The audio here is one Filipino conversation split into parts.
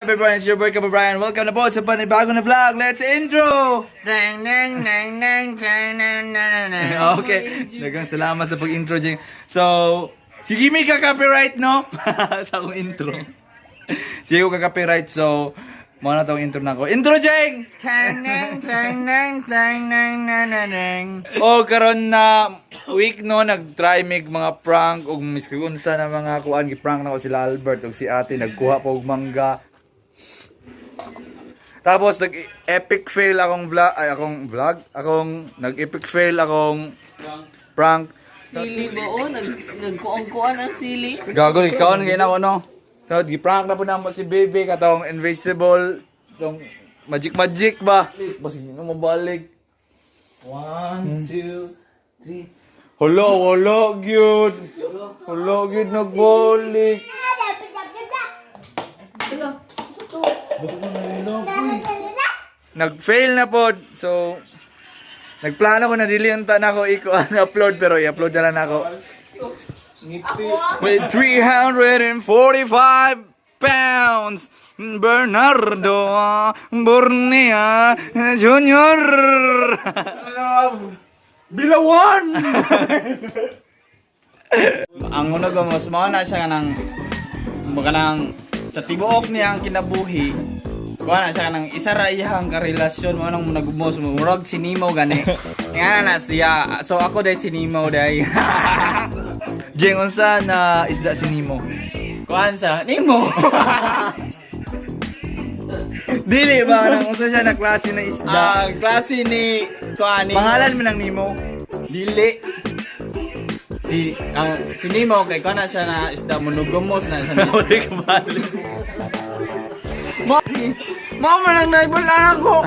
Everyone, it's your boy Kaba Brian. Welcome na po sa panibago na vlog. Let's intro! Dang, dang, dang, dang, dang, dang, dang, dang. Okay, dagang salamat sa pag-intro, Jing. So, sige may ka-copyright, no? Sa akong intro. Sige ko ka-copyright, so, muna itong intro na ako. Intro, Jing! Dang, dang, dang, dang, dang, dang, dang, dang, dang. O, karon na week, no, nag-try mig mga prank o miskunsa na mga kuan, gi-prank na ko sila Albert o si ate, nagkuha pa og mangga. Tapos nag-epic fail akong nag-epic fail akong prank. Sili ba o? Nagkuang-kuan ang sili. Gago, ikaw ngayon ako, no? So, gi-prank na po naman si baby, katong invisible, itong magic ba? Basta hindi na mabalik. 1, 2, 3. Hulo, gyud. Hulo, gyud, nagbalik. Nag-fail na po. So, nagplano ko na diliunta na ako upload pero i-upload na lang ako. With 345 pounds, Bernardo Bornea Jr. Bilawan! Ang una ko, mas na siya kanang sa tibuok niya ang kinabuhi. Kuha na siya ng isa ra iyang karelasyon mo nang nagumos mo murag sinimaw gani. Nga na siya. So ako dai sinimaw dai. Jeng unsa na isda sinimo? Kuan sa nimo. Dili ba nang unsa siya na klase na isda? Klase ni kuan ni. Pangalan mo nang nimo? Dili. Si Nemo kay kana siya na isda monogamos na siya. Mama nang naibulan ako.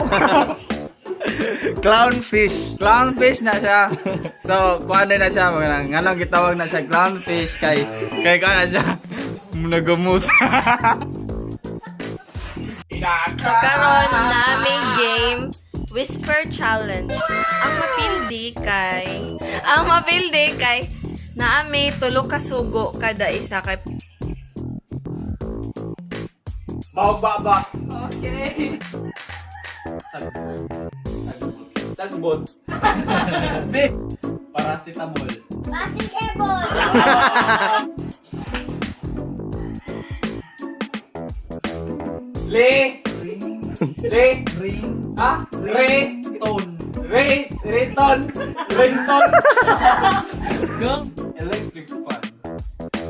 Clownfish na siya. So kuan na siya nganong gitawag na siya clownfish kay kana siya monogamos. So karon naming game Whisper Challenge. Ang mapildi kay naami tulo ka sugo kada isa kay Baba. Okay. Sagbot. Paracetamol. Basketball.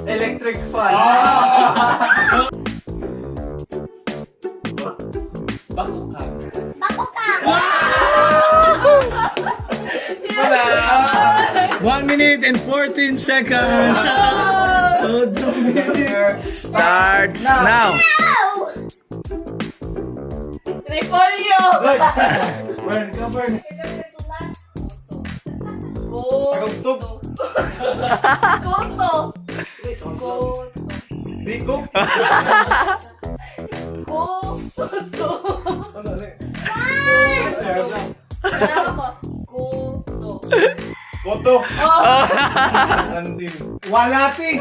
Electric fan. Bakukang. 1 minute and 14 seconds. Starts now. Repolyo. Burn. Tagagtog. Koto. Biko. Koto. Koto. Quarantine.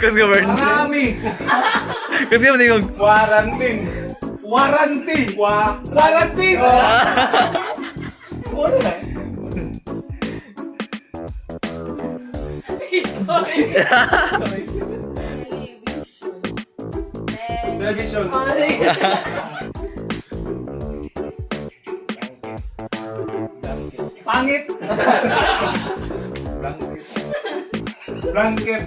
Kasi ka burn. Kasi ka matigong quarantine. Television. Pangit. Blanket.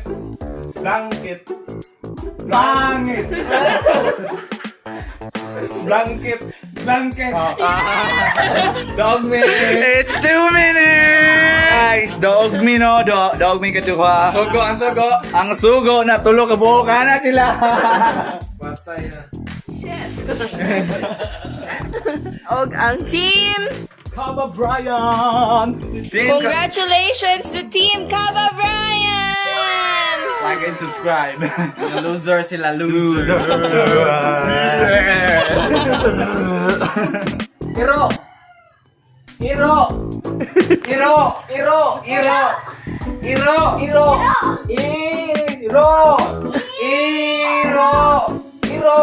Dog me. It's 2 minutes. Guys, dog me no. Dog me katuha. Ang sugo na tulo ka buo ka na sila. Patay na. Og ang team. Kaba Brian. Congratulations to Team Kaba Brian. Like and subscribe. Loser sila, loser. Pero Iro. Iro. Iro. Iro. Iro. Iro. Iro. Iro. Iro.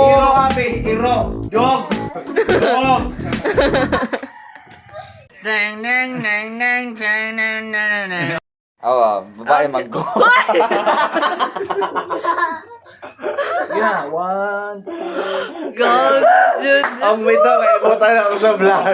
Iro kami. Iro. Dog. Dog. Dang, dang, dang, dang, dang, dang, dang, dang. Awa, babae magko. Yeah, 1, 2. Go, dude. Ang mito kay buta na ako sa vlog.